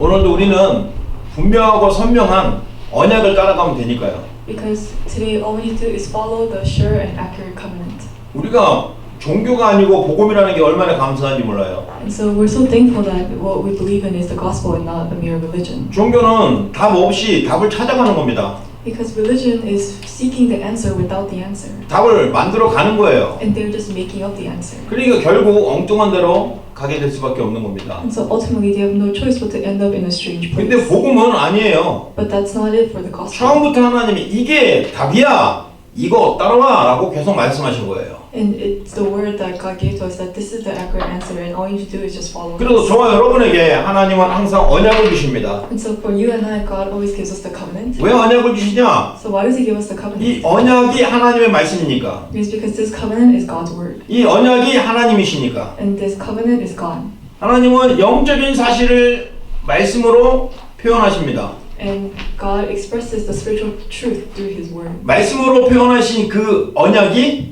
오늘도 우리는 분명하고 선명한 언약을 따라가면 되니까요. Because today all we need to do is follow the sure and accurate covenant. 우리가 종교가 아니고 복음이라는 게 얼마나 감사한지 몰라요. And so we're so thankful that what we believe in is the gospel and not a mere religion. 종교는 답 없이 답을 찾아가는 겁니다. Because religion is seeking the answer without the answer. 답을 만들어 가는 거예요. And they're just making up the answer. 그러니까 결국 엉뚱한 대로 가게 될 수밖에 없는 겁니다. And so ultimately they have no choice but to end up in a strange place. 근데 복음은 아니에요. But that's not it for the gospel. 처음부터 하나님이 이게 답이야, 이거 따라와 라고 계속 말씀하신 거예요. And it's the word that God gave to us that this is the accurate answer and all you need to do is just follow 그래서 it. 저와 여러분에게 하나님은 항상 언약을 주십니다. And so for you and I, God always gives us the covenant. 왜 언약을 주시냐? So why does He give us the covenant? 이 언약이 하나님의 말씀이니까. It's because this covenant is God's word. 이 언약이 하나님이시니까. And this covenant is God. 하나님은 영적인 사실을 말씀으로 표현하십니다. And God expresses the spiritual truth through His word. 말씀으로 표현하신 그 언약이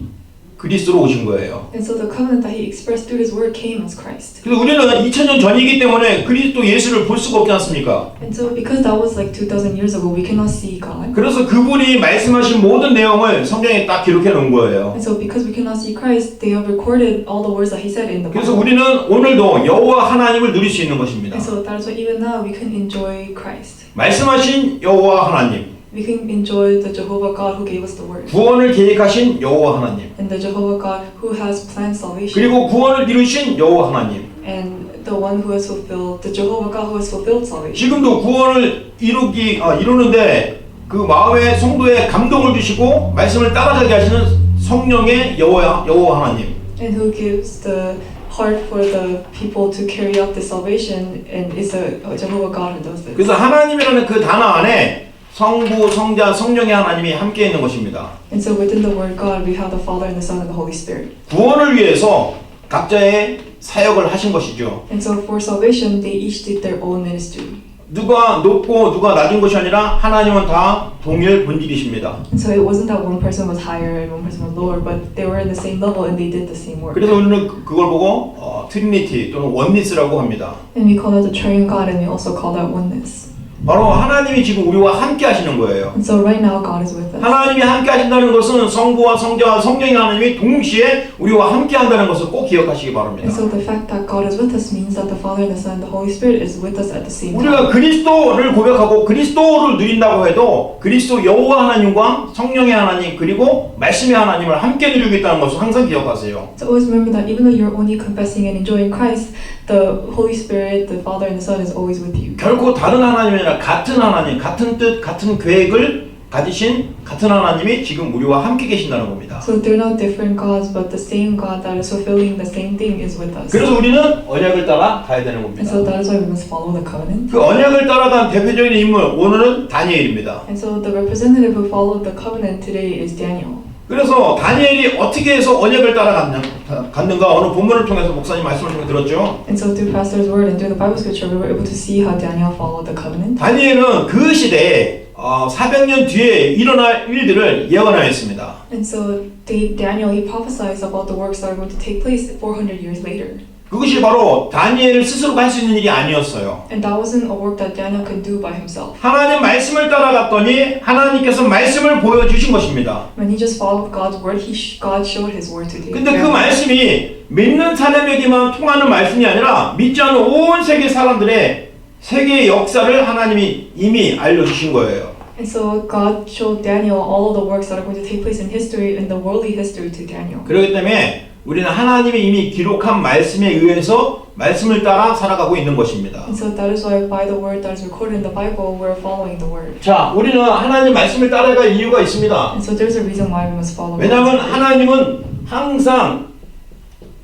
그리스도로 오신 거예요. And so the covenant that He expressed through His word came as Christ. 그래서 우리는 2000년 전이기 때문에 그리스도 예수를 볼 수가 없지 않습니까? And so because that was like 2,000 years ago, we cannot see God. 그래서 그분이 말씀하신 모든 내용을 성경에 딱 기록해 놓은 거예요. And so because we cannot see Christ, they have recorded all the words that He said in the 그래서 Bible. 우리는 오늘도 여호와 하나님을 누릴 수 있는 것입니다. And so that is why even now we can enjoy Christ. 말씀하신 여호와 하나님, We can enjoy the Jehovah God who gave us the word. 구원을 계획하신 여호와 하나님, And the Jehovah God who has planned salvation. 그리고 구원을 이루신 여호와 하나님. And the one who has fulfilled, the Jehovah God who has fulfilled salvation. 지금도 구원을 이루는데 그 마음의 성도에 감동을 주시고 말씀을 따라가게 하시는 성령의 여호와 하나님. And who gives the heart for the people to carry out the salvation, and is the Jehovah God who does this. 그래서 하나님이라는 그 단어 안에 성부, 성자, 성령의 하나님이 함께 있는 것입니다. And so within the word God, we have the Father and the Son and the Holy Spirit. 구원을 위해서 각자의 사역을 하신 것이죠. And so for salvation, they each did their own ministry. 누가 높고 누가 낮은 것이 아니라 하나님은 다 동일 본질이십니다. And so it wasn't that one person was higher and one person was lower, but they were in the same level and they did the same work. 그래서 우리는 그걸 보고 트리니티 또는 원니스라고 합니다. And we call that the triune God, and we also call that oneness. 바로 하나님이 지금 우리와 함께 하시는 거예요. And so right now God is with us. 하나님이 함께 하신다는 것은 성부와 성자와 성령의 하나님이 동시에 우리와 함께 한다는 것을 꼭 기억하시기 바랍니다. And so the fact that God is with us means that the Father and the Son and the Holy Spirit is with us at the same time. 우리가 그리스도를 고백하고 그리스도를 누린다고 해도 그리스도 여호와 하나님과 성령의 하나님 그리고 말씀의 하나님을 함께 누리겠다는 것을 항상 기억하세요. So always remember that even though you're only confessing and enjoying Christ, the Holy Spirit, the Father and the Son is always with you. 결코 다른 하나님이 아니라 같은 하나님, 같은 뜻, 같은 계획을 가지신 같은 하나님이 지금 우리와 함께 계신다는 겁니다. So they're not different gods, but the same God that is fulfilling the same thing is with us. 그래서 우리는 언약을 따라 가야 되는 겁니다. And so that is why we must follow the covenant. 그 언약을 따라간 대표적인 인물 오늘은 다니엘입니다. And so the representative who followed the covenant today is Daniel. 그래서 다니엘이 어떻게 해서 언약을 따라갔는가 어느 본문을 통해서 목사님 말씀을 통해 들었죠. And so through pastor's word and through the Bible scripture, we were able to see how Daniel followed the covenant. 다니엘은 그 시대에 400년 뒤에 일어날 일들을 예언하였습니다. And so Daniel, he prophesies about the works that are going to take place 400 years later. 그것이 바로 다니엘 스스로가 할 수 있는 일이 아니었어요. And that wasn't a work that Daniel could do by himself. 하나님 말씀을 따라갔더니 하나님께서 말씀을 보여주신 것입니다. When he just followed God's word, God showed his word to 근데 그 Daniel. 말씀이 믿는 사람에게만 통하는 말씀이 아니라 믿지 않는 온 세계 사람들의 세계의 역사를 하나님이 이미 알려주신 거예요. And so God showed Daniel all of the works that are going to take place in history, in the worldly history to Daniel. 그렇기 때문에 우리는 하나님이 이미 기록한 말씀에 의해서 말씀을 따라 살아가고 있는 것입니다. And so that is why by the word that is recorded in the Bible, we're following the word. 자, 우리는 하나님 말씀을 따라갈 이유가 있습니다. And so there's a reason why we must follow. 왜냐하면 God's word. 하나님은 항상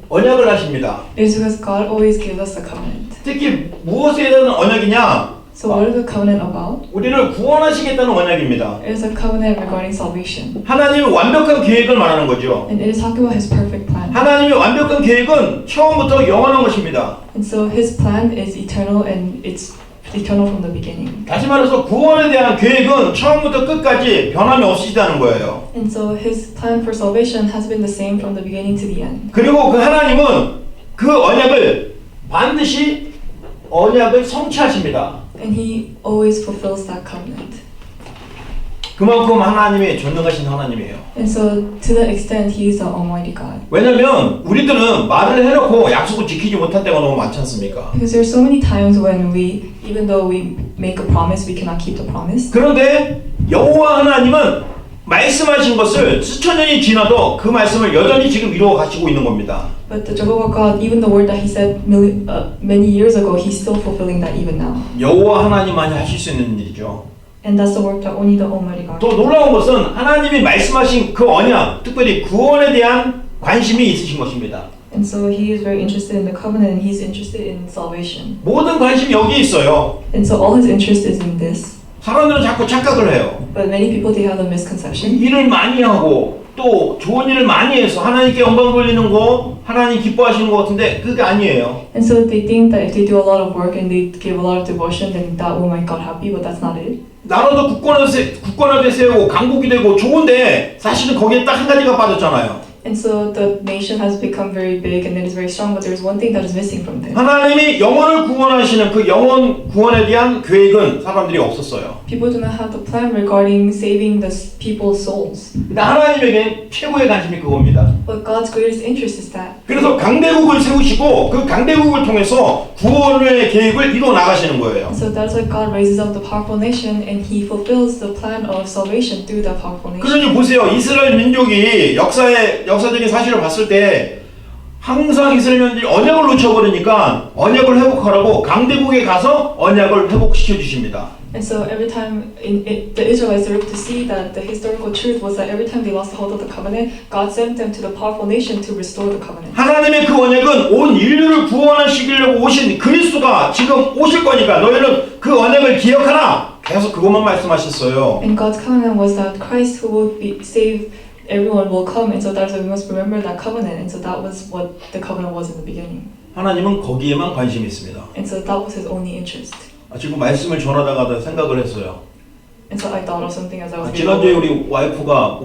언약을 하십니다. It is because God always gives us the covenant. 특히 무엇에 대한 언약이냐? So what is the covenant about? 우리를 구원하시겠다는 언약입니다. It is a covenant regarding salvation. 하나님의 완벽한 계획을 말하는 거죠. And it is talking about His perfect plan. 하나님의 완벽한 계획은 처음부터 영원한 것입니다. And so His plan is eternal, and it's eternal from the beginning. 다시 말해서 구원에 대한 계획은 처음부터 끝까지 변함이 없으시다는 거예요. And so His plan for salvation has been the same from the beginning to the end. 그리고 그 하나님은 그 언약을 반드시 언약을 성취하십니다. And He always fulfills that covenant. 그만큼 하나님이 전능하신 하나님이에요. And so, to that extent, He is the Almighty God. 왜냐면 우리들은 말을 해놓고 약속을 지키지 못할 때가 너무 많지 않습니까? Because there are so many times when we, even though we make a promise, we cannot keep the promise. 그런데 여호와 하나님은 말씀하신 것을 수천 년이 지나도 그 말씀을 여전히 지금 이루어 가시고 있는 겁니다. But the Jehovah God, even the word that He said many years ago, He's still fulfilling that even now. 여호와 하나님만이 하실 수 있는 일이죠. And that's the work that only the Almighty God. 또 놀라운 것은 하나님이 말씀하신 그 언약, 특별히 구원에 대한 관심이 있으신 것입니다. And so He is very interested in the covenant, and He's interested in salvation. 모든 관심이 여기에 있어요. And so all His interest is in this. 사람들은 자꾸 착각을 해요. But many people, they have a misconception. 일을 많이 하고 또 좋은 일을 많이 해서 하나님께 영광 돌리는 거, 하나님 기뻐하시는 것 같은데 그게 아니에요. And so they think that if they do a lot of work and they give a lot of devotion, then that will make God happy, but that's not it. 나라도 굳건하게 세우고 강국이 되고 좋은데 사실은 거기에 딱 한 가지가 빠졌잖아요. And so the nation has become very big and it is very strong, but there is one thing that is missing from this. 하나님이 영혼을 구원하시는 그 영혼 구원에 대한 계획은 사람들이 없었어요. People do not have the plan regarding saving the people's souls. 근데 하나님에겐 최고의 관심이 그겁니다. But God's greatest interest is that. 그래서 강대국을 세우시고 그 강대국을 통해서 구원의 계획을 이루어 나가시는 거예요. So that's why God raises up the powerful nation and He fulfills the plan of salvation through that powerful nation. 그러니 보세요. 이스라엘 민족이 역사적인 사실을 봤을 때 항상 이스라엘 민족이 언약을 놓쳐버리니까 언약을 회복하라고 강대국에 가서 언약을 회복시켜 주십니다. And so every time the Israelites were able to see that the historical truth was that every time they lost the hold of the covenant, God sent them to the powerful nation to restore the covenant. 하나님의 그 언약은 온 인류를 구원하시려고 오신 그리스도가 지금 오실 거니까 너희는 그 언약을 기억하라. 계속 그것만 말씀하셨어요. And God's covenant was that Christ who would be save everyone will come, and so that's why we must remember that covenant. And so that was what the covenant was in the beginning. 하나님은 거기에만 관심이 있습니다. And so that was His only interest. 지금 말씀을 전하다가 생각을 했어요. And so I thought of something as I was 지난주에 우리 와이프가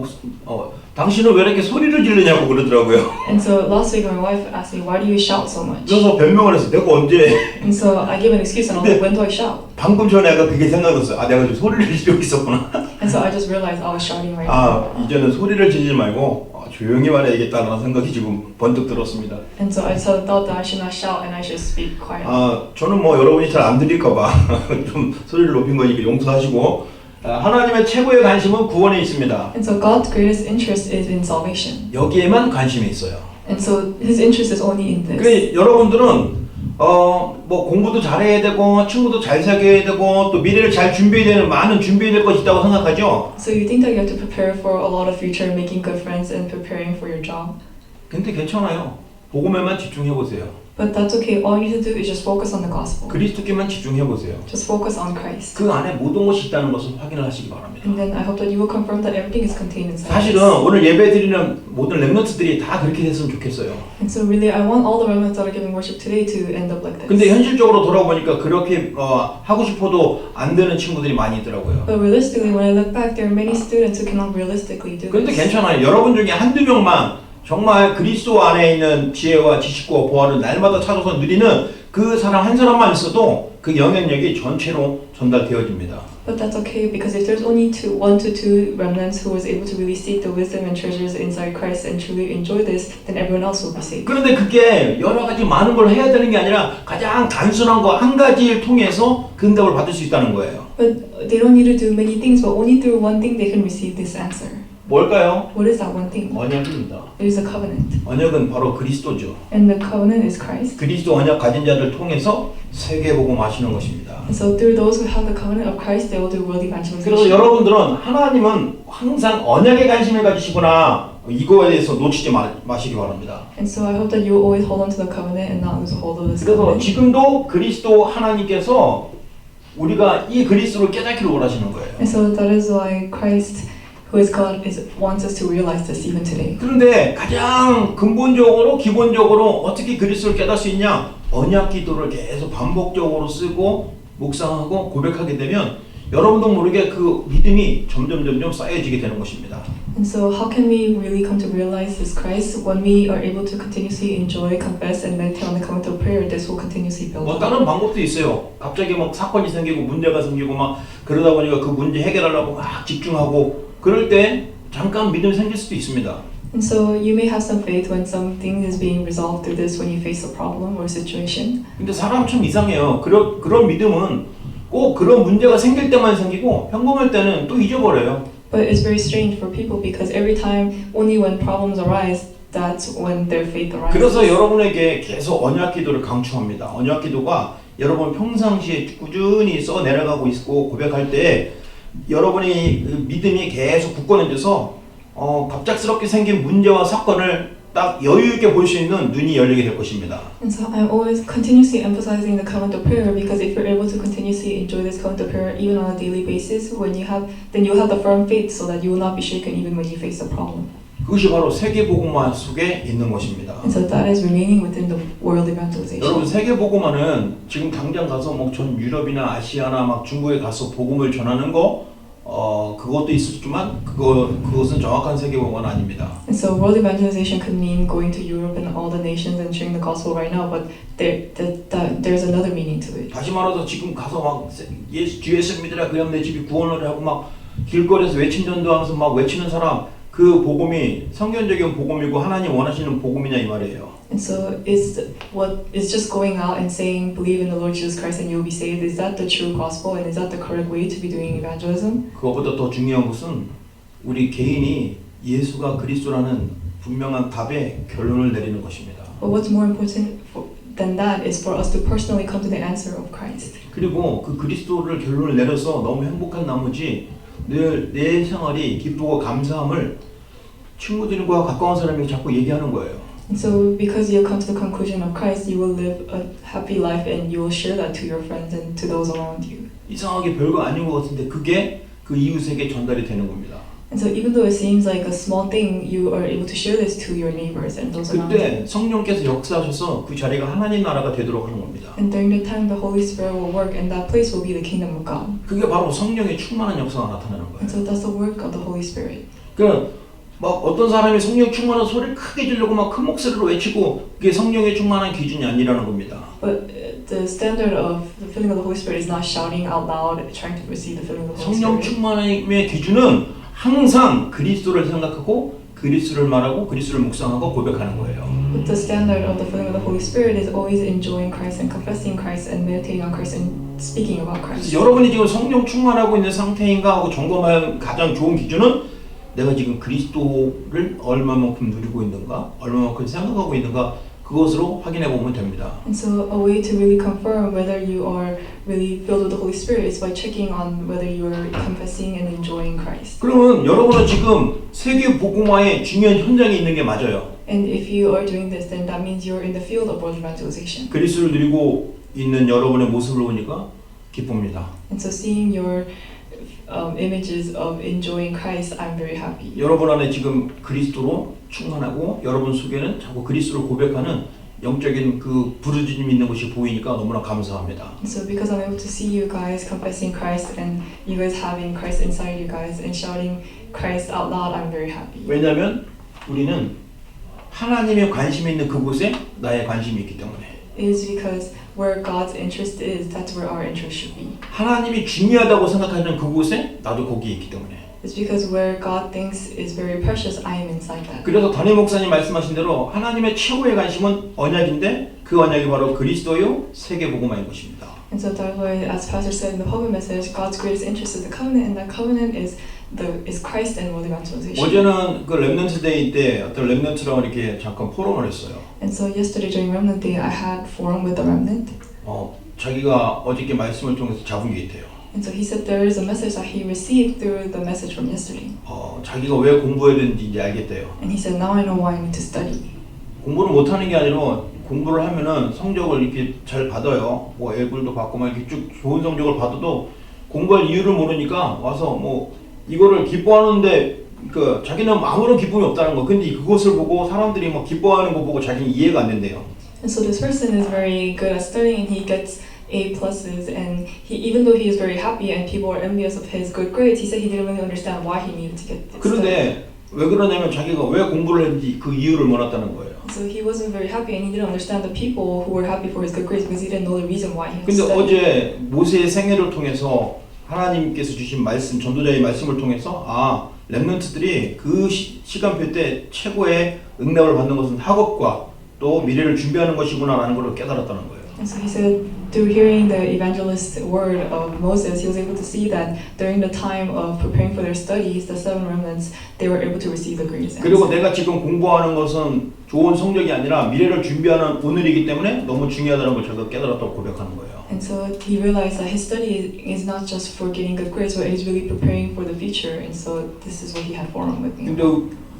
당신은 왜 이렇게 소리를 지르냐고 그러더라고요. And so last week my wife asked me, why do you shout so much? 그래서 변명을 했어. 내가 언제? And so I gave an excuse and I was like, when do I shout? 방금 전에 내가 그게 생각났어요. 내가 좀 소리를 지르고 있었구나. And so I just realized I was shouting right now. 이제는 소리를 지르지 말고 조용히 말해야겠다는 생각이 지금 번뜩 들었습니다. And so I thought that I should not shout and I should speak quietly. 저는 여러분이 잘 안 들릴까봐 좀 소리를 높인 거니까 용서하시고 하나님의 최고의 관심은 구원에 있습니다. And so God's greatest interest is in salvation. 여기에만 관심이 있어요. And so His interest is only in this. 그래 여러분들은 공부도 잘해야 되고 친구도 잘 사귀어야 되고 또 미래를 잘 준비해야 되는 많은 준비해야 될 것이 있다고 생각하죠? So you think that you have to prepare for a lot of future, making good friends and preparing for your job. 근데 괜찮아요. 복음에만 집중해 보세요. But that's okay. All you need to do is just focus on the gospel. 그리스도께만 집중해 보세요. Just focus on Christ. 그 안에 모든 것이 있다는 것을 확인을 하시기 바랍니다. And then I hope that you will confirm that everything is contained inside. 사실은 오늘 예배 드리는 모든 렘넌트들이 다 그렇게 됐으면 좋겠어요. And so really, I want all the remnants that are giving worship today to end up like this. 근데 현실적으로 돌아보니까 그렇게 하고 싶어도 안 되는 친구들이 많이 있더라고요. But realistically, when I look back, there are many students who cannot realistically do 근데 this. 괜찮아요. 여러분 중에 한두 명만 정말 그리스도 안에 있는 지혜와 지식과 보화를 날마다 찾아서 누리는 그 사람 한 사람만 있어도 그 영향력이 전체로 전달되어집니다. But that's okay because if there's only 1 to 2 remnants who was able to really seek the wisdom and treasures inside Christ and truly enjoy this, then everyone else will be saved. 그런데 그게 여러 가지 많은 걸 해야 되는 게 아니라 가장 단순한 거 한 가지를 통해서 그 응답을 받을 수 있다는 거예요. But they don't need to do many things, but only through one thing they can receive this answer. 뭘까요? What is that one thing? 언약입니다. It is a covenant. 언약은 바로 그리스도죠. And the covenant is Christ. 그리스도 언약 가진 자를 통해서 세계 복음 하시는 것입니다. And so through those who have the covenant of Christ, they will do world evangelization. 그래서 여러분들은 하나님은 항상 언약에 관심을 가지시구나 이거에 대해서 놓치지 마시기 바랍니다. And so I hope that you will always hold on to the covenant and not lose hold of this 그래서 covenant. 지금도 그리스도 하나님께서 우리가 이 그리스도를 깨닫기를 원하시는 거예요. And so that is why Christ, who is God, wants us to realize this even today. 그런데 가장 근본적으로 기본적으로 어떻게 그리스도를 깨달을 수 있냐? 언약 기도를 계속 반복적으로 쓰고 묵상하고 고백하게 되면 여러분도 모르게 그 믿음이 점점 쌓여지게 되는 것입니다. And so how can we really come to realize this Christ? When we are able to continuously enjoy, confess, and meditate on the covenant of prayer, this will continuously build 뭐 up. 다른 방법도 있어요. 갑자기 막 사건이 생기고 문제가 생기고 막 그러다 보니까 그 문제 해결하려고 막 집중하고 그럴 때 잠깐 믿음이 생길 수도 있습니다. And so you may have some faith when something is being resolved through this, when you face a problem or situation. 근데 사람 참 이상해요. 그런 믿음은 꼭 그런 문제가 생길 때만 생기고 평범할 때는 또 잊어버려요. But it's very strange for people because every time, only when problems arise, that's when their faith arises. 그래서 여러분에게 계속 언약 기도를 강추합니다. 언약 기도가 여러분 평상시에 꾸준히 써 내려가고 있고 고백할 때 여러분이 그 믿음이 계속 굳건해져서 갑작스럽게 생긴 문제와 사건을 딱 여유 있게 볼 수 있는 눈이 열리게 될 것입니다. And so I'm always continuously emphasizing the covenant of prayer because if you're able to continuously enjoy this covenant of prayer even on a daily basis, then you'll have the firm faith so that you will not be shaken even when you face a problem. 그것이 바로 세계복음화 속에 있는 것입니다. And so that is remaining within the world evangelization. 여러분 세계복음화는 지금 당장 가서 뭐 전 유럽이나 아시아나 막 중국에 가서 복음을 전하는 거 그것도 있었지만 그것은 정확한 세계복음화는 아닙니다. And so world evangelization could mean going to Europe and all the nations and sharing the gospel right now, but there's another meaning to it. 다시 말해서 지금 가서 막 주 예수 믿으라 그냥 내 집이 구원을 하고 막 길거리에서 외침 전도하면서 막 외치는 사람 그 복음이 성경적인 복음이고 하나님 원하시는 복음이냐 이 말이에요. And so is just going out and saying believe in the Lord Jesus Christ and you'll be saved? Is that the true gospel and is that the correct way to be doing evangelism? 그것보다 더 중요한 것은 우리 개인이 예수가 그리스도라는 분명한 답에 결론을 내리는 것입니다. But what's more important than that is for us to personally come to the answer of Christ. 그리고 그 그리스도를 결론을 내려서 너무 행복한 나머지 늘 내 생활이 기쁘고 감사함을 친구들과 가까운 사람이 자꾸 얘기하는 거예요. And so because you come to the conclusion of Christ, you will live a happy life and you will share that to your friends and to those around you. 이상하게 별거 아닌 것 같은데 그게 그 이웃에게 전달이 되는 겁니다. And so even though it seems like a small thing, you are able to share this to your neighbors and those around you. 그때 성령께서 역사하셔서 그 자리가 하나님 나라가 되도록 하는 겁니다. And during the time, the Holy Spirit will work, and that place will be the kingdom of God. 그게 바로 성령의 충만한 역사가 나타나는 거예요. And so that's the work of the Holy Spirit. 그 막 어떤 사람이 성령 충만한 소리를 크게 지르고 막 큰 목소리로 외치고 그게 성령의 충만한 기준이 아니라는 겁니다. But the standard of the filling of the Holy Spirit is not shouting out loud, trying to receive the filling of the Holy 성령 Spirit. 충만함의 기준은 항상 그리스도를 생각하고 그리스도를 말하고 그리스도를 묵상하고 고백하는 거예요. But the standard of the filling of the Holy Spirit is always enjoying Christ and confessing Christ and meditating on Christ and speaking about Christ. 그래서 여러분이 지금 성령 충만하고 있는 상태인가 하고 점검할 가장 좋은 기준은 내가 지금 그리스도를 얼마만큼 누리고 있는가, 얼마만큼 생각하고 있는가 그것으로 확인해 보면 됩니다. And so a way to really confirm whether you are really filled with the Holy Spirit is by checking on whether you are confessing and enjoying Christ. 그러면 여러분은 지금 세계 복음화의 중요한 현장에 있는 게 맞아요. And if you are doing this, then that means you're in the field of world evangelization. 그리스도를 누리고 있는 여러분의 모습을 보니까 기쁩니다. And so seeing your images of enjoying Christ, I'm very happy. 여러분 안에 지금 그리스도로 충만하고 여러분 속에는 자꾸 그리스도를 고백하는 영적인 그 부르짖음이 있는 것이 보이니까 너무나 감사합니다. And so because I'm able to see you guys confessing Christ and you guys having Christ inside you guys and shouting Christ out loud, I'm very happy. 왜냐하면 우리는 하나님의 관심이 있는 그곳에 나의 관심이 있기 때문에. It is because where God's interest is, that's where our interest should be. 하나님이 중요하다고 생각하는 그곳에 나도 거기에 있기 때문에. It's because where God thinks is very precious, I am inside that. 그래서 담임 목사님 말씀하신 대로 하나님의 최고의 관심은 언약인데 그 언약이 바로 그리스도요 세계 복음화인 것입니다. And so that's why, as Pastor said in the public message, God's greatest interest is the covenant, and that covenant is Christ and world evangelization. 어제는 그 렘넌트 데이 때 어떤 렘넌트랑 이렇게 잠깐 포럼을 했어요. And so yesterday during Remnant Day, I had forum with the Remnant. 자기가 어저께 말씀을 통해서 잡은 게 있대요. And so he said there is a message that he received through the message from yesterday. 자기가 왜 공부해야 되는지 이제 알겠대요. And he said, now I know why I need to study. 공부를 못하는 게 아니라 공부를 하면은 성적을 이렇게 잘 받아요. 뭐 A불도 받고 막 이렇게 쭉 좋은 성적을 받아도 공부할 이유를 모르니까 와서 뭐 이거를 기뻐하는데 그 자기는 아무런 기쁨이 없다는 거. 근데 그것을 보고 사람들이 막 기뻐하는 거 보고 자기는 이해가 안 된대요. And so this person is very good at studying and he gets A pluses, and even though he is very happy and people are envious of his good grades, he said he didn't really understand why he needed to get this study. 그런데 왜 그러냐면 자기가 왜 공부를 했는지 그 이유를 몰랐다는 거예요. So he wasn't very happy, and he didn't understand the people who were happy for his good grades because he didn't know the reason why he was 근데 studying. 어제 모세의 생애를 통해서 하나님께서 주신 말씀, 전도자의 말씀을 통해서 아, 렘넌트들이 그 시간표 때 최고의 응답을 받는 것은 학업과 또 미래를 준비하는 것이구나라는 걸 깨달았다는 거예요. And so he said, through hearing the evangelist word of Moses, he was able to see that during the time of preparing for their studies, the 7 remnants, they were able to receive the greatest 그리고 answer. 내가 지금 공부하는 것은 좋은 성적이 아니라 미래를 준비하는 오늘이기 때문에 너무 중요하다는 걸 제가 깨달았다고 고백하는 거예요. And so he realized that his study is not just for getting good grades, but is really preparing for the future. And so this is what he had for him with me. 근데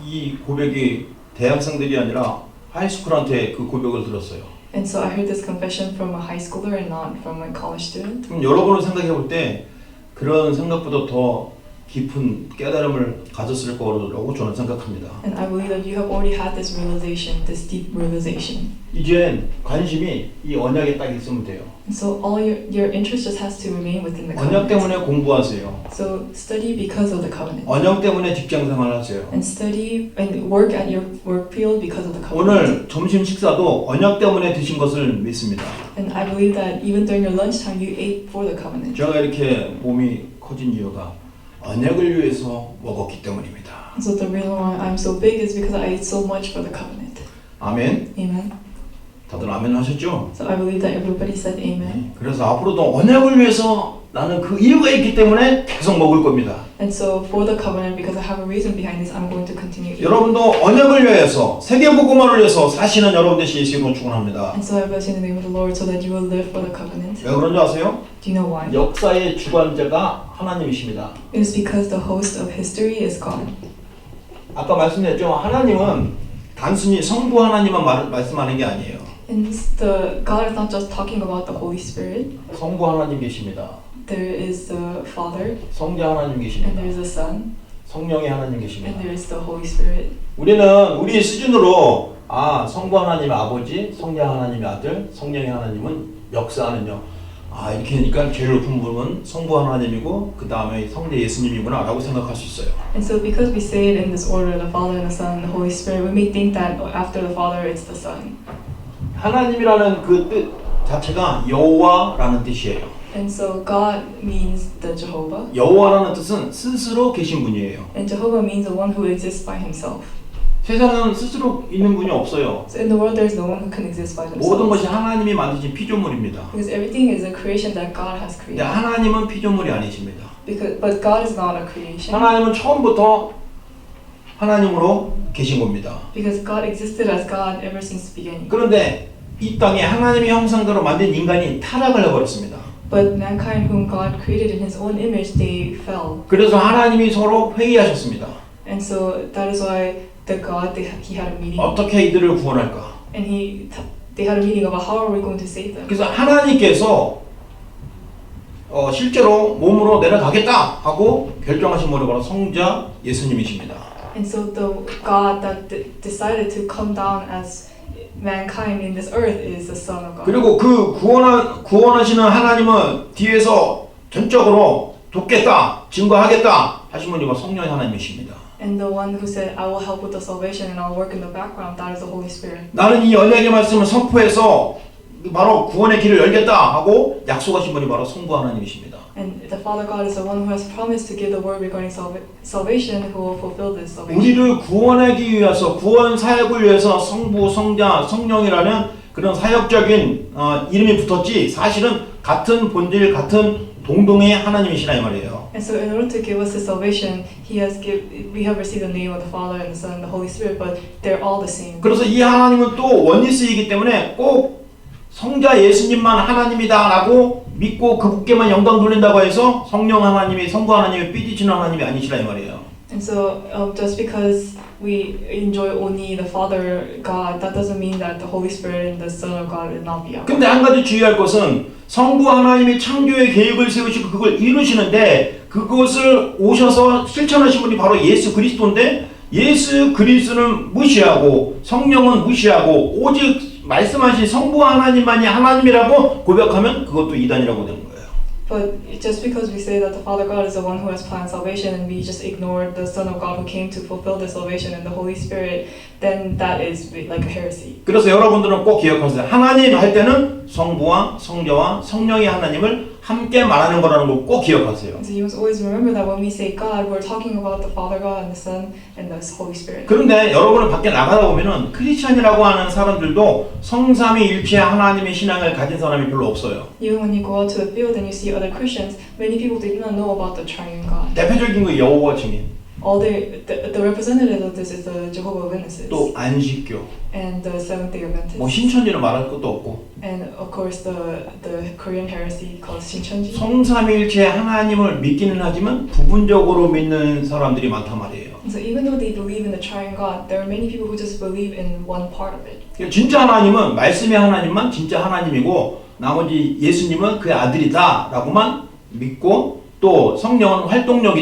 이 고백이 대학생들이 아니라 하이스쿨한테 그 고백을 들었어요. And so I heard this confession from a high schooler and not from a college student. 그럼 여러분은 생각해 볼 때 그런 생각보다 더 깊은 깨달음을 가졌을 거라고 저는 생각합니다. And I believe that you have already had this realization, this deep realization. 이젠 관심이 이 언약에 딱 있으면 돼요. And so all your interest just has to remain within the 언약 covenant. 때문에 공부하세요. So study because of the covenant. 언약 때문에 직장 생활하세요. And study and work at your work field because of the covenant. 오늘 점심 식사도 언약 때문에 드신 것을 믿습니다. And I believe that even during your lunchtime you ate for the covenant. 제가 이렇게 몸이 커진 이유가 언약을 위해서 먹었기 때문입니다. And so the reason why I'm so big is because I ate so much for the covenant. 아멘. Amen. 다들 아멘 하셨죠? So I believe that everybody said amen. 그래서 앞으로도 언약을 위해서 나는 그 이유가 있기 때문에 계속 먹을 겁니다. And so for the covenant, because I have a reason behind this, I'm going to continue eating. 여러분도 언약을 위해서 세계 복음화를 위해서 사시는 여러분 되시 예수 이름으로 축원합니다. And so I bless you in the name of the Lord so that you will live for the covenant. 왜 그런지 아세요? Do you know why? 역사의 주관자가 하나님이십니다. It is because the host of history is God. 아까 말씀드렸죠. 하나님은 단순히 성부 하나님만 말씀하는 게 아니에요. And God is not just talking about the Holy Spirit. 성부 하나님 계십니다. There is the Father, 성자 하나님 and 계십니다. there is the Son, 성령의 하나님 and 계십니다. there is the Holy Spirit. 우리는 우리 수준으로 아, 성부 하나님의 아버지, 성자 하나님의 아들, 성령의 하나님은 역사하는요. 아, 이렇게 하니까 제일 높은 분은 성부 하나님이고 그 다음에 성자 예수님이구나 라고 생각할 수 있어요. And so because we say it in this order, the Father and the Son and the Holy Spirit, we may think that after the Father it's the Son. 하나님이라는 그 뜻 자체가 여호와라는 뜻이에요. And so God means the Jehovah, 여호와라는 뜻은 스스로 계신 분이에요. and Jehovah means the one who exists by himself. 세상은 스스로 있는 분이 없어요. So in the world there's no one who can exist by 모든 것이 themselves. 하나님이 만드신 피조물입니다. Because everything is a creation that God has 근데 created. 하나님은 피조물이 아니십니다. But God is not a creation. 하나님은 처음부터 하나님으로 계신 겁니다. Because God existed as God ever since the beginning. 그런데 이 땅에 하나님의 형상대로 만든 인간이 타락을 해버렸습니다. But mankind whom God created in His own image, they fell. 그래서 하나님이 서로 회의하셨습니다. And so that is why He had a meeting. 어떻게 이들을 구원할까? And they had a meeting about how are we going to save them. 그래서 하나님께서 실제로 몸으로 내려가겠다 하고 결정하신 분이 바로 성자 예수님이십니다. And so the God that decided to come down as mankind in this earth is the Son of God. 그리고 그 구원하시는 하나님은 뒤에서 전적으로 돕겠다, 증거하겠다 하신 분이 바로 성령의 하나님이십니다. And the one who said, I will help with the salvation and I'll work in the background, that is the Holy Spirit. 나는 이 언약의 말씀을 선포해서 바로 구원의 길을 열겠다 하고 약속하신 분이 바로 성부 하나님이십니다. And the Father God is the one who has promised to give the word regarding salvation, who will fulfill this salvation. 우리를 구원하기 위해서 구원 사역을 위해서 성부, 성자, 성령이라는 그런 사역적인 이름이 붙었지 사실은 같은 본질, 같은 동동의 하나님이시라 이 말이에요. And so in order to give us the salvation, we have received the name of the Father and the Son and the Holy Spirit, but they're all the same. 그래서 이 하나님은 또 원리스이기 때문에 꼭 성자 예수님만 하나님이다라고 믿고 그분께만 영광 돌린다고 해서 성령 하나님이 성부 하나님이 삐지치는 하나님이 아니시라 이 말이에요. And so just because we enjoy only the Father God, that doesn't mean that the Holy Spirit and the Son of God will not be out. 근데 한 가지 주의할 것은 성부 하나님이 창조의 계획을 세우시고 그걸 이루시는데 그것을 오셔서 실천하신 분이 바로 예수 그리스도인데 예수 그리스도는 무시하고 성령은 무시하고 오직 말씀하신 성부 하나님만이 하나님이라고 고백하면 그것도 이단이라고 되는 거예요. But just because we say that the Father God is the one who has planned salvation and we just ignore the Son of God who came to fulfill the salvation and the Holy Spirit, then that is like a heresy. 그래서 여러분들은 꼭 기억하세요. 하나님 할 때는 성부와 성자와 성령의 하나님을 함께 말하는 거라는 걸 꼭 기억하세요. So you must always remember that when we say God, we're talking about the Father God and the Son and the Holy Spirit. 그런데 여러분은 밖에 나가다 보면은 크리스천이라고 하는 사람들도 성삼위일체 하나님의 신앙을 가진 사람이 별로 없어요. Even when you go out to the field and you see other Christians, many people do not know about the Triune God. 대표적인 거 여호와 증인, All the representative of this is the Jehovah Witnesses 또 안식교, and the Seventh Day Adventists. 뭐 신천지는 말할 것도 없고 And of course the Korean heresy called Shincheonji. 성삼위일체 하나님을 믿기는 하지만 부분적으로 믿는 사람들이 많단 말이에요. So even though they believe in the Triune God, there are many people who just believe in one part of it. 진짜 하나님은 말씀의 하나님만 진짜 하나님이고 나머지 예수님은 그의 아들이다라고만 믿고 또 성령은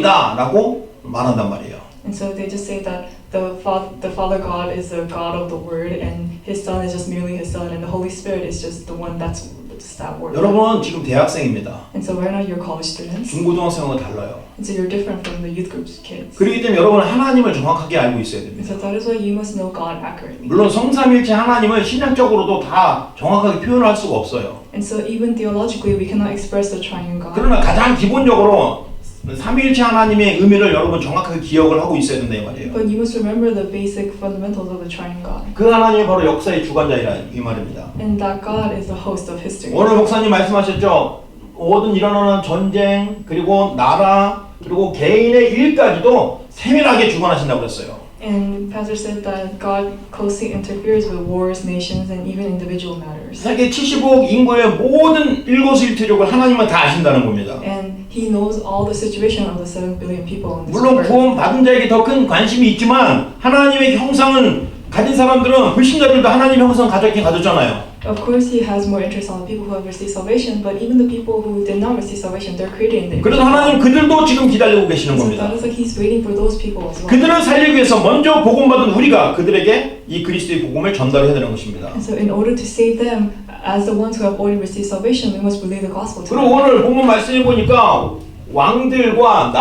활동력이다라고 말한단 말이에요. And so they just say that the Father God is the God of the Word, and His Son is just merely His Son, and the Holy Spirit is just the one that's just that Word. 여러분은 지금 대학생입니다. And so right now you're college students, 중고등학생과 달라요. and so you're different from the youth groups kids. 그렇기 때문에 여러분은 하나님을 정확하게 알고 있어야 And 됩니다. so that is why you must know God accurately. 물론 성삼일체 하나님을 신학적으로도 다 정확하게 표현할 수가 없어요. And so even theologically, we cannot express the Triune God. 그러나 가장 기본적으로 삼위일체 하나님의 의미를 여러분 정확하게 기억을 하고 있어야 된다 이 말이에요. But you must remember the basic fundamentals of the Triune God. 그 하나님이 바로 역사의 주관자이라 이 말입니다. And that God is the host of history. 오늘 목사님 말씀하셨죠. 모든 일어나는 전쟁 그리고 나라 그리고 개인의 일까지도 세밀하게 주관하신다고 그랬어요. And Pastor said that God closely interferes with wars, nations, and even individual matters. 세계 75억 인구의 모든 일거수일투족을 하나님은 다 아신다는 겁니다. And He knows all the situation of the 7 billion people in this 물론 earth. 구원 받은 자에게 더 큰 관심이 있지만 하나님의 형상은 가진 사람들은 불신자들도 하나님의 형상 가졌긴 가졌잖아요. Of course, He has more interest on the people who have received salvation, but even the people who did not receive salvation, they're created in the 그래서 하나님 그들도 지금 기다리고 계시는 So 겁니다. that is like He's waiting for those people as well. 그들을 살리기 위해서 먼저 복음받은 우리가 그들에게 이 그리스도의 복음을 전달해야 되는 것입니다. And so in order to save them, as the ones who have already received salvation, we must believe the gospel to 그리고 them. 오늘 본문 말씀해 보니까 왕들과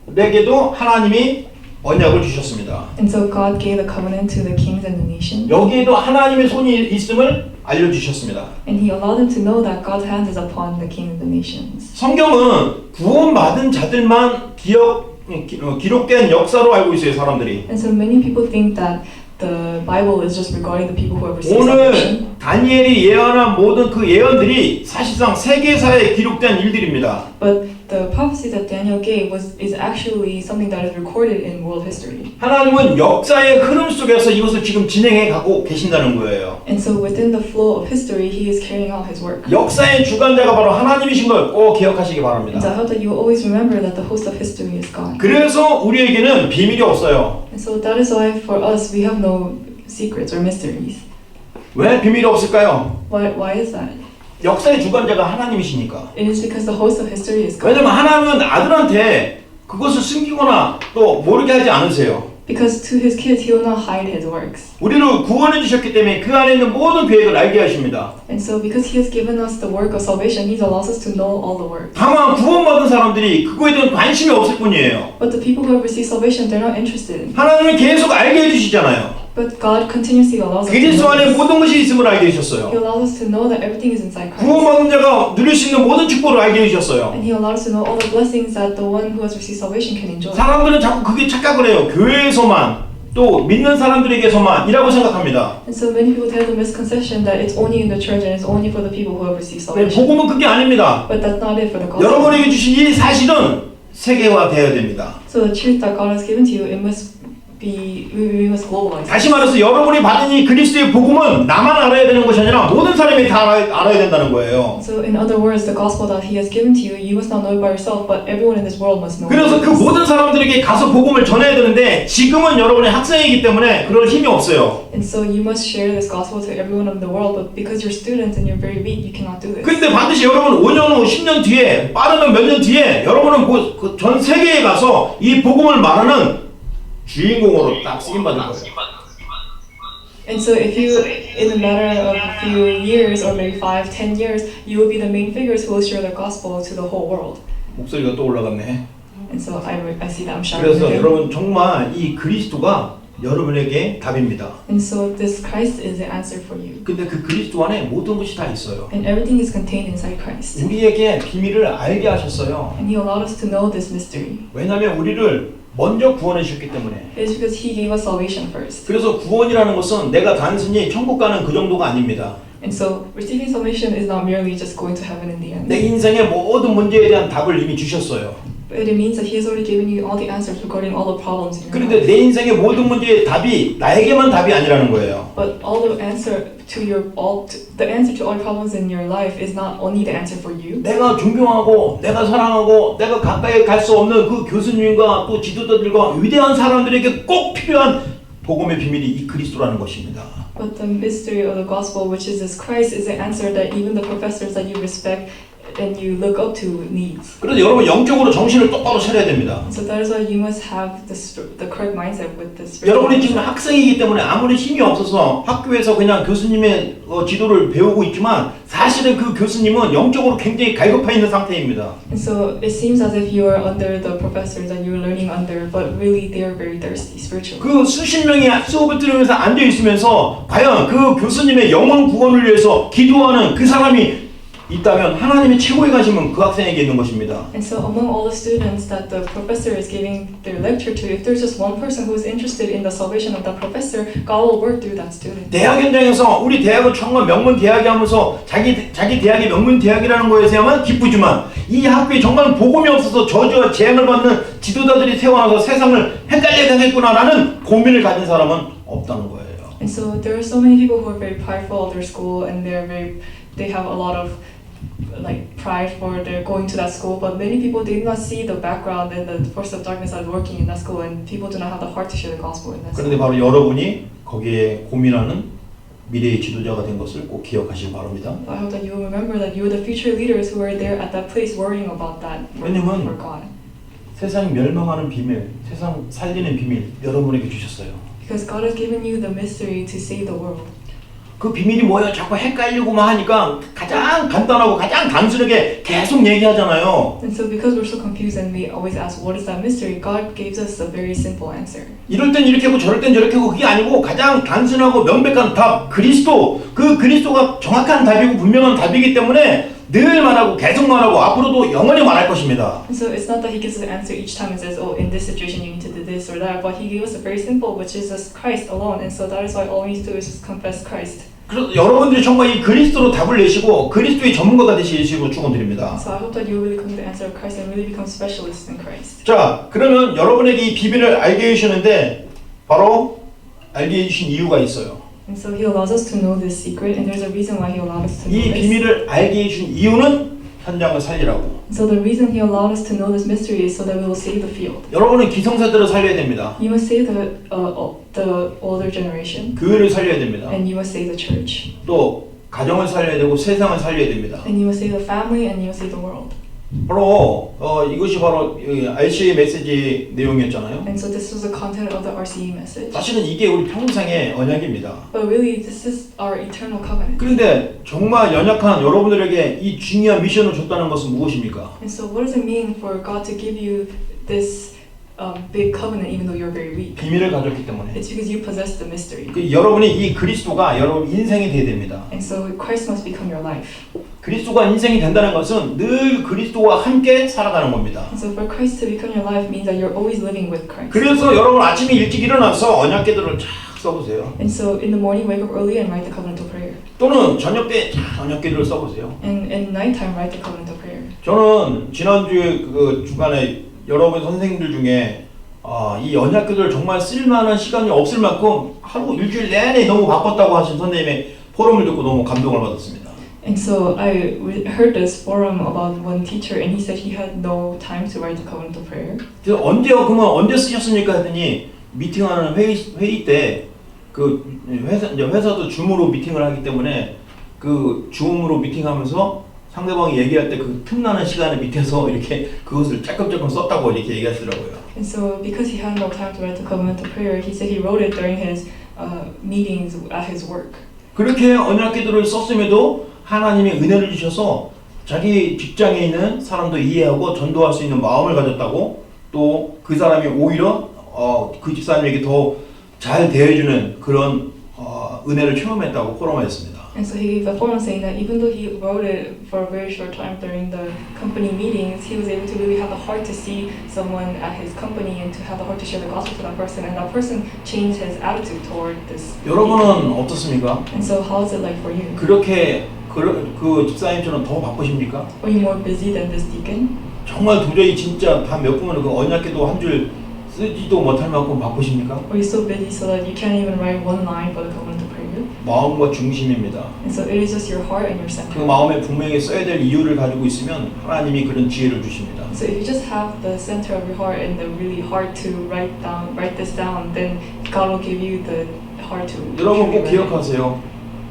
나라들에게도 하나님이 언약을 주셨습니다. And so God gave the covenant to the kings and the nations. 여기에도 하나님의 손이 있음을 알려주셨습니다. And He allowed them to know that God's hand is upon the kings and the nations. 성경은 구원받은 자들만 기록된 역사로 알고 있어요, 사람들이. And so many people think that the Bible is just regarding the people who have received 오늘 salvation. 다니엘이 예언한 모든 그 예언들이 사실상 세계사에 기록된 일들입니다. But the prophecy that Daniel gave is actually something that is recorded in world history. 하나님은 역사의 흐름 속에서 이것을 지금 진행해 가고 계신다는 거예요. And so within the flow of history, He is carrying out His work. 역사의 주관자가 바로 하나님이신 걸 꼭 기억하시기 And so I 바랍니다. hope that you will always remember that the host of history is God. 그래서 우리에게는 비밀이 없어요. And so that is why for us we have no secrets or mysteries. 왜 비밀이 없을까요? Why is that? 역사의 주관자가 하나님이시니까. It is because the host of history is God. 왜냐면 하나님은 아들한테 그것을 숨기거나 또 모르게 하지 않으세요. Because to His kids He will not hide His works. 우리를 구원해 주셨기 때문에 그 안에 있는 모든 계획을 알게 하십니다. And so because He has given us the work of salvation, He allows us to know all the work. 다만 구원받은 사람들이 그거에 대한 관심이 없을 뿐이에요. But the people who have received salvation, they're not interested. 하나님은 계속 알게 해주시잖아요. But God continuously allows us to 그리스도 know 안에 this. 모든 것이 있음을 알게 He 해주셨어요. allows us to know that everything is inside Christ. 구원받은 자가 누릴 수 있는 모든 축복을 알게 해주셨어요. And He allows us to know all the blessings that the one who has received salvation can enjoy. 사람들은 자꾸 그게 착각을 해요. 교회에서만 또 믿는 사람들에게서만이라고 생각합니다. And so many people have the misconception that it's only in the church and it's only for the people who have received 네, salvation. 복음은 그게 아닙니다. But that's not it for the gospel. 여러분에게 주신 이 사실은 세계화되어야 됩니다. So the truth that God has given to you, it must we must globalize. 다시 말해서 여러분이 받은 이 그리스도의 복음은 나만 알아야 되는 것이 아니라 모든 사람이 다 알아야 된다는 거예요. So in other words, the gospel that He has given to you, you must not know it by yourself, but everyone in this world must know. 그래서 그 모든 사람들에게 가서 복음을 전해야 되는데 지금은 여러분의 학생이기 때문에 그럴 힘이 없어요. And so you must share this gospel to everyone in the world, but because you're students and you're very weak, you cannot do this. 근데 반드시 여러분 5년 후, 10년 뒤에, 빠르면 몇 년 뒤에 여러분은 전 세계에 가서 이 복음을 말하는 주인공으로 딱 쓰임받을 거예요. And so if you, in a matter of a few years or maybe 5, 10 years, you will be the main figures who will share the gospel to the whole world. 목소리가 또 올라갔네. And so I see that I'm shouting 그래서 again. 여러분 정말 이 그리스도가 여러분에게 답입니다. And so this Christ is the answer for you. 근데 그 그리스도 안에 모든 것이 다 있어요. And everything is contained inside Christ. 우리에게 비밀을 알게 하셨어요. And He allowed us to know this mystery. 왜냐하면 우리를 먼저 구원해 주셨기 때문에. It's because He gave us salvation first. 그래서 구원이라는 것은 내가 단순히 천국 가는 그 정도가 아닙니다. And so receiving salvation is not merely just going to heaven in the end. 내 인생의 모든 문제에 대한 답을 이미 주셨어요. But it means that He has already given you all the answers regarding all the problems in your 그런데 life. 내 인생의 모든 문제의 답이 나에게만 답이 아니라는 거예요. But the answer to all problems in your life is not only the answer for you. 내가 존경하고 내가 사랑하고 내가 가까이 갈 수 없는 그 교수님과 또 지도자들과 위대한 사람들에게 꼭 필요한 복음의 비밀이 이 그리스도라는 것입니다. But the mystery of the gospel, which is this Christ, is the answer that even the professors that you respect and you look up to needs. 그래서 여러분 영적으로 정신을 똑바로 차려야 됩니다. So that is why you must have the correct mindset with this. 여러분이 지금 학생이기 때문에 아무리 힘이 없어서 학교에서 그냥 교수님의 지도를 배우고 있지만 사실은 그 교수님은 영적으로 굉장히 갈급해 있는 상태입니다. And so it seems as if you are under the professors that you are learning under, but really they are very thirsty spiritually. 그 수십 명이 수업을 들으면서 앉아 있으면서 과연 그 교수님의 영혼 구원을 위해서 기도하는 그 사람이 있다면 하나님의 최고의 관심은 그 학생에게 있는 것입니다. And so among all the students that the professor is giving their lecture to, if there's just one person who is interested in the salvation of that professor, God will work through that student. 대학 현장에서 우리 대학은 정말 명문 대학이 하면서 자기 대학이 명문 대학이라는 거에서야만 기쁘지만 이 학교에 정말 복음이 없어서 저주와 재앙을 받는 지도자들이 태어나서 세상을 헷갈리게 하겠구나라는 고민을 가진 사람은 없다는 거예요. And so there are so many people who are very prideful of their school and they have a lot of like pride for their going to that school, but many people did not see the background and the force of darkness that is working in that school, and people do not have the heart to share the gospel in that school. 그런데 바로 여러분이 거기에 고민하는 미래의 지도자가 된 것을 꼭 기억하시기 바랍니다. I hope that you will remember that you are the future leaders who are there at that place worrying about that 왜냐면 for God. 세상이 멸망하는 비밀, 세상 살리는 비밀 여러분에게 주셨어요. Because God has given you the mystery to save the world. 그 비밀이 뭐예요? 자꾸 헷갈리고만 하니까 가장 간단하고 가장 단순하게 계속 얘기하잖아요. And so because we're so confused and we always ask what is that mystery, God gives us a very simple answer. 이럴 땐 이렇게 하고 저럴 땐 저렇게 하고 그게 아니고 가장 단순하고 명백한 답 그리스도 그 그리스도가 정확한 답이고 분명한 답이기 때문에 늘 말하고 계속 말하고 앞으로도 영원히 말할 것입니다. And so it's not that He gives us the answer each time and says, oh, in this situation you need to do this or that, but He gave us a very simple, which is just Christ alone. And so that is why all we need to do is just confess Christ. 그래서 여러분들이 정말 이 그리스도로 답을 내시고 그리스도의 전문가가 되시기로 축원드립니다. So I hope that you really come to the answer of Christ and really become specialists in Christ. 자, 그러면 여러분에게 이 비밀을 알게 해주시는데 바로 알게 해주신 이유가 있어요. And so He allows us to know this secret, and there's a reason why He allowed us to know 이 this. 비밀을 알게 해주신 이유는 현장을 살리라고. So the reason He allowed us to know this mystery is so that we will save the field. 여러분은 기성세대를 살려야 됩니다. You must save the older generation, 교회를 살려야 됩니다. and you must save the church, 또 가정을 살려야 되고 세상을 살려야 됩니다. and you must save the family, and you must save the world. 바로 이것이 바로 RC의 메시지 내용이었잖아요. And so this was the content of the RCE message. 사실은 이게 우리 평생의 언약입니다. But really, this is our eternal covenant. 그런데 정말 연약한 여러분들에게 이 중요한 미션을 줬다는 것은 무엇입니까? And so what does it mean for God to give you this big covenant even though you're very weak? 비밀을 가졌기 때문에. It's because you possess the mystery. 여러분이 이 그리스도가 여러분 인생이 돼야 됩니다. And so Christ must become your life. 그리스도가 인생이 된다는 것은 늘 그리스도와 함께 살아가는 겁니다. And so for Christ to become your life means that you're always living with Christ. 그래서 여러분 아침에 일찍 일어나서 언약궤도를 쫙 써보세요. And so in the morning, wake up early and write the covenant of prayer. 또는 저녁 때 언약궤도를 써보세요. And in nighttime, write the covenant of prayer. 저는 지난주에 그 주간에 여러분 선생님들 중에 이 언약궤도를 정말 쓸만한 시간이 없을 만큼 하루 일주일 내내 너무 바빴다고 하신 선생님의 포럼을 듣고 너무 감동을 받았습니다. And so I heard this forum about one teacher, and he said he had no time to write the covenant of prayer. 그래서 그러면 언제 쓰셨습니까 했더니 미팅하는 회의 때 그 회사도 줌으로 미팅을 하기 때문에 그 줌으로 미팅하면서 상대방이 얘기할 때 그 틈나는 시간에 밑에서 이렇게 그것을 조금 썼다고 이렇게 얘기하시더라고요. And so because he had no time to write the covenant of prayer, he said he wrote it during his meetings at his work. 그렇게 언약 기도를 썼음에도 하나님이 은혜를 주셔서 자기 직장에 있는 사람도 이해하고 전도할 수 있는 마음을 가졌다고, 또 그 사람이 오히려 그 집사님에게 더 잘 대해주는 그런 은혜를 체험했다고 포럼하였습니다. And so he gave a forum saying that even though he wrote it for a very short time during the company meetings, he was able to really have the heart to see someone at his company and to have the heart to share the gospel to that person, and that person changed his attitude toward this. 여러분은 어떻습니까? And so how is it like for you? 그렇게 그 집사님처럼 더 바쁘십니까? Are you more busy than this deacon? 정말 도저히 진짜 단 몇 분은 그 언약기도 한 줄 쓰지도 못할 만큼 바쁘십니까? Are you so busy so that you can't even write one line for the covenant of prayer? 마음과 중심입니다. And so it is just your heart and your 그 center. 마음에 분명히 써야 될 이유를 가지고 있으면 하나님이 그런 지혜를 주십니다. So if you just have the center of your heart and the really hard to write this down, then God will give you the heart to. 여러분 꼭 truly write it. 기억하세요.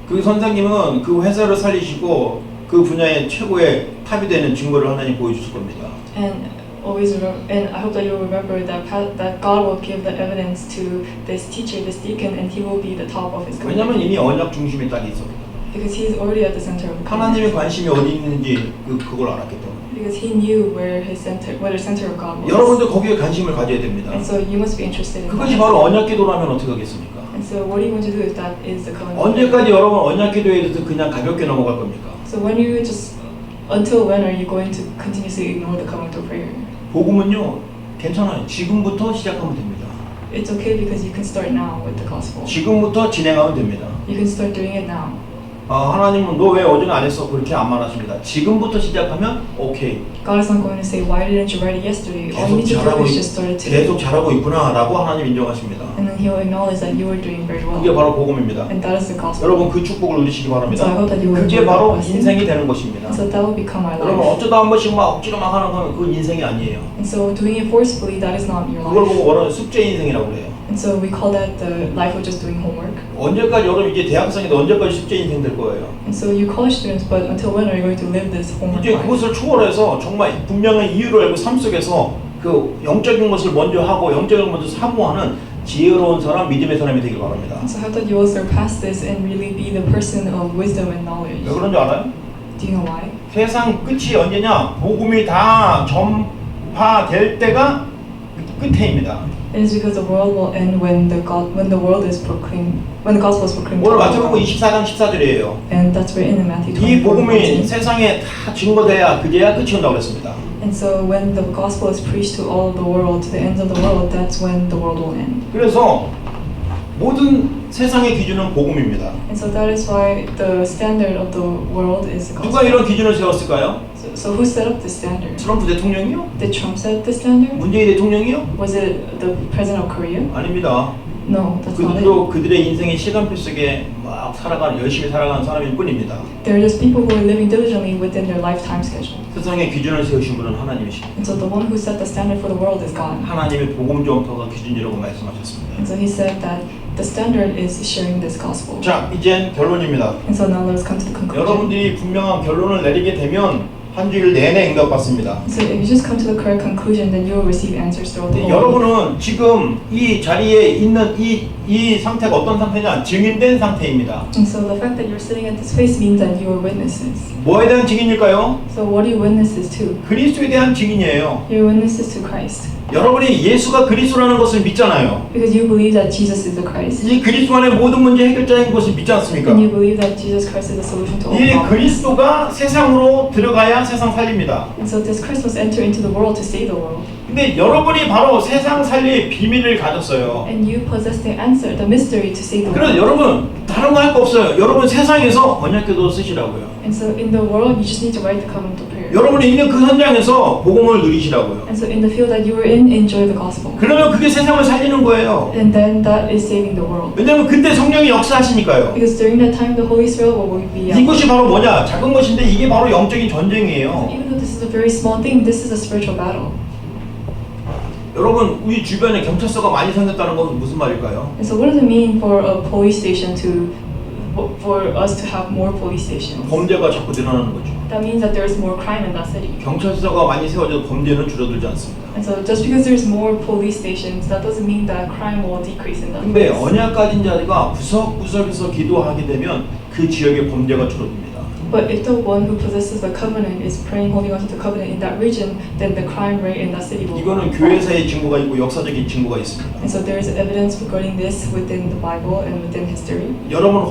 그 선생님은 그 회사를 살리시고 그 분야의 최고의 탑이 되는 증거를 하나님 보여주실 겁니다. And always remember, and I hope that you'll remember that God will give the evidence to this teacher, this deacon, and he will be the top of his 왜냐하면 company. 이미 언약 중심에 딱 있었거든요. Because he is already at the center of the 하나님의 covenant. 관심이 어디 있는지 그걸 알았기 때문에. Because he knew where the center of God was. 여러분도 거기에 관심을 가져야 됩니다. And so you must be interested in 그것이 that. 바로 언약기도라면 어떻게 하겠습니까? And so what are you going to do if that is the covenant? 언제까지 여러분 언약기도에 대해서 그냥 가볍게 넘어갈 겁니까? So when you just until when are you going to continuously ignore the covenant of prayer? 복음은요 괜찮아요. 지금부터 시작하면 됩니다. It's okay because you can start now with the gospel. 지금부터 진행하면 됩니다. You can start doing it now. 하나님은 너 왜 어제는 안 했어? 그렇게 안 말하십니다. 지금부터 시작하면 오케이. God is not going to say, why didn't you write it yesterday? All you need to do is just start it today. 계속 잘하고 있구나라고 하나님 인정하십니다. And then He'll acknowledge that you are doing very well. 그게 바로 복음입니다. And that is the gospel. 여러분 그 축복을 누리시기 바랍니다. So I hope that you will 그게 enjoy 바로 that blessing. 인생이 되는 것입니다. And so that will become our 여러분 life. 어쩌다 한 번씩 막 억지로 막 하는 건 그건 인생이 아니에요. And so doing it forcefully, that is not your 그걸 life. 보고 뭐라는 숙제 인생이라고 그래요. And so we call that the life of just doing homework. 언제까지 여러분 이제 대학생인데 언제까지 숙제 인생 될 거예요. And so you college students, but until when are you going to live this homework 이제 life? 그것을 초월해서 정말 분명한 이유를 알고 삶 속에서 그 영적인 것을 먼저 하고 영적인 것을 먼저 사모하는 지혜로운 사람, 믿음의 사람이 되길 바랍니다. So I hope that you will surpass this and really be the person of wisdom and knowledge. 왜 그런 줄 알아요? Do you know why? 세상 끝이 언제냐? 복음이 다 전파될 때가 끝에입니다. It is because the world will end when the world is proclaimed, when the gospel is proclaimed. 오늘 마태복음 24장 14절이에요. And that's written in Matthew 이 24. 복음이 세상에 다 증거돼야 그제야 끝이 온다고 그랬습니다. And so when the gospel is preached to all of the world, to the ends of the world, that's when the world will end. 그래서 모든 세상의 기준은 복음입니다. And so that is why the standard of the world is the 누가 gospel. 이런 기준을 세웠을까요? So who set up the standard? 트럼프 대통령이요? Did Trump set the standard? 문재인 대통령이요? Was it the president of Korea? 아닙니다. No, that's not it. 그들도 그들의 인생의 시간표 속에 막 열심히 살아가는 사람일 뿐입니다. They're just people who are living diligently within their lifetime schedule. 세상의 기준을 세우신 분은 하나님이십니다. And so the one who set the standard for the world is God. 하나님의 복음 전파가 기준이라고 말씀하셨습니다. And so he said that the standard is sharing this gospel. 자, 이젠 결론입니다. And so now let's come to the conclusion. 여러분들이 분명한 결론을 내리게 되면 한 주일 내내 응답받습니다. So if you just come to the correct conclusion, then you will receive answers throughout the whole week. 여러분은 지금 이 자리에 있는 이 상태가 어떤 상태냐? 증인된 상태입니다. And so the fact that you're sitting at this place means that you are witnesses. 뭐에 대한 증인일까요? So what are you witnesses to? 그리스도에 대한 증인이에요. You're witnesses to Christ. 여러분이 예수가 그리스도라는 것을 믿잖아요. Because you believe that Jesus is the Christ. 이 그리스도 안에 모든 문제 해결자인 것을 믿지 않습니까? And you believe that Jesus Christ is the solution to all 이 problems. 그리스도가 세상으로 들어가야 세상 살립니다. And so this Christ must enter into the world to save the world. 근데 여러분이 바로 세상 살릴 비밀을 가졌어요. And you possess the answer, the mystery to save the 그래서 world. 여러분 다른 거 할 거 없어요. 여러분 세상에서 언약궤도 쓰시라고요. And so in the world, you just need to write the covenant of prayer. 여러분이 있는 그 현장에서 복음을 누리시라고요. And so in the field that you are in, enjoy the gospel. 그러면 그게 세상을 살리는 거예요. And then that is saving the world. 왜냐하면 그때 성령이 역사하시니까요. Because during that time, the Holy Spirit will be out. 이것이 바로 뭐냐? 작은 것인데 이게 바로 영적인 전쟁이에요. Even though this is a very small thing, this is a spiritual battle. 여러분 우리 주변에 경찰서가 많이 생겼다는 건 무슨 말일까요? And so what does it mean for a police station for us to have more police stations? 범죄가 자꾸 늘어나는 거죠. that means that there is more crime in that city. 경찰서가 많이 세워져도 범죄는 줄어들지 않습니다. And so just because there's more police stations, that doesn't mean that crime will decrease in that 근데 place. 언약 가진 자가 구석구석에서 기도하게 되면 그 지역의 범죄가 줄어듭니다. But if the one who possesses the covenant is praying, holding on to the covenant in that region, then the crime rate in that city will 이거는 fall. 교회사의 증거가 있고 역사적인 증거가 있습니다. And so there is evidence regarding this within the Bible and within history. 여러분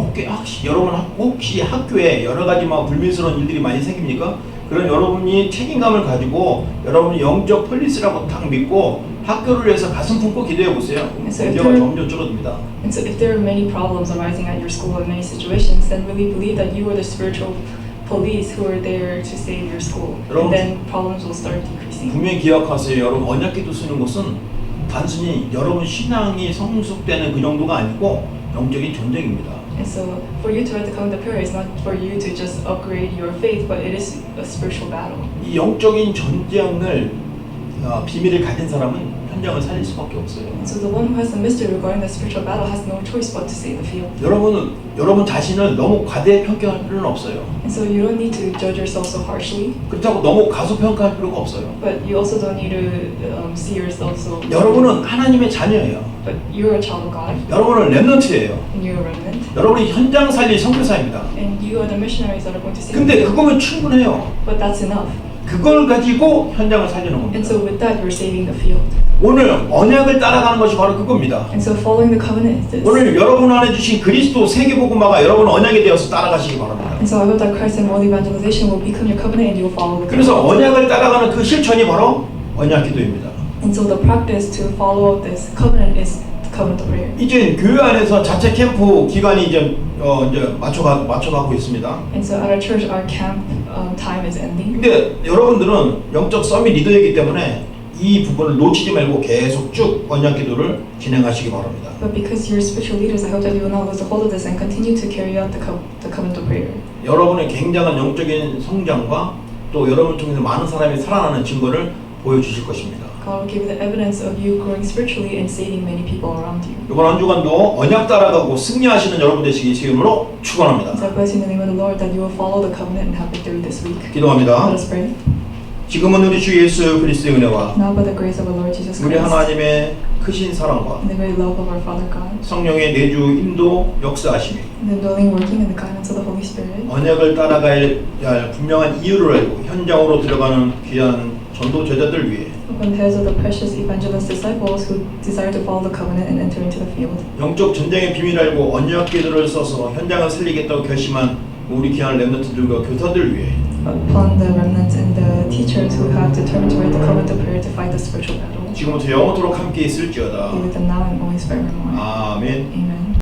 혹시 학교에 여러 가지 막 불미스러운 일들이 많이 생깁니까? 그런 여러분이 책임감을 가지고 여러분이 영적 폴리스라고 딱 믿고 학교를 위해서 가슴 품고 기도해 보세요. 문제가 점점 줄어듭니다. And so if there are many problems arising at your school in many situations, then really believe that you are the spiritual police who are there to save your school. 여러분, And then problems will start decreasing. 분명히 기억하세요. 여러분 언약기도 쓰는 것은 단순히 여러분 신앙이 성숙되는 그 정도가 아니고 영적인 전쟁입니다. And so for you to write the covenant of prayer is not for you to just upgrade your faith, but it is a spiritual battle. 이 영적인 전쟁을 비밀을 가진 사람은 현장을 살릴 수밖에 없어요. And so the one who has the mystery regarding the spiritual battle has no choice but to save the field. 여러분 자신을 너무 과대 평가할 필요는 없어요. And so you don't need to judge yourself so harshly, 그렇다고 너무 가소평가할 필요가 없어요. but you also don't need to see yourself so. 여러분은 하나님의 자녀예요. But you're a child of God, 여러분은 렘넌트예요. and you're a remnant, 여러분이 현장 살릴 선교사입니다. and you are the missionaries that are going to save. 근데 the field. 그거면 충분해요. But that's enough. 그걸 가지고 현장을 살리는 And 겁니다. so with that, you're saving the field. 오늘 언약을 따라가는 것이 바로 그겁니다. And so following the covenant is this. 오늘 여러분 안에 주신 그리스도 세계복음화가 여러분 언약이 되어서 따라가시기 바랍니다. And so I hope that Christ and world evangelization will become your covenant and you will follow the 그래서 covenant. 언약을 따라가는 그 실천이 바로 언약기도입니다. And so the practice to follow this covenant is the covenant of prayer. 이제 교회 안에서 자체 캠프 기간이 이제 맞춰가고 있습니다. And so at our church, our camp time is ending. 근데 여러분들은 영적 서밋 리더이기 때문에 이 부분을 놓치지 말고 계속 쭉 언약기도를 진행하시기 바랍니다. But because you're spiritual leaders, I hope that you will not lose hold of this and continue to carry out the covenant of prayer. 여러분의 굉장한 영적인 성장과 또 여러분 통해서 많은 사람이 살아나는 증거를 보여주실 것입니다. God will give you the evidence of you growing spiritually and saving many people around you. 이번 한 주간도 언약 따라가고 승리하시는 여러분 되시기 주님으로 축원합니다. So I bless you in the name of the Lord that you will follow the covenant and have victory this week. 기도합니다. Let us pray. 지금은 우리 주 예수 그리스도의 은혜와 Now by the grace of our Lord Jesus 우리 Christ 하나님의 크신 사랑과 and the great love of our Father God 성령의 내주 인도 역사하심이 and the indwelling working and the guidance of the Holy Spirit 언약을 따라가야 할 분명한 이유를 알고 현장으로 들어가는 귀한 전도 제자들 위해 upon the heads of the precious evangelist disciples who desire to follow the covenant and enter into the field. 영적 전쟁의 비밀을 알고 언약 기도를 써서 현장을 살리겠다고 결심한 우리 귀한 렘넌트들과 교사들 위해 Upon the remnants and the teachers who have determined to write the covenant of prayer to fight the spiritual battle. 지금부터 영원토록 함께 있을지어다. Be with them now and always forevermore. 아멘. Amen.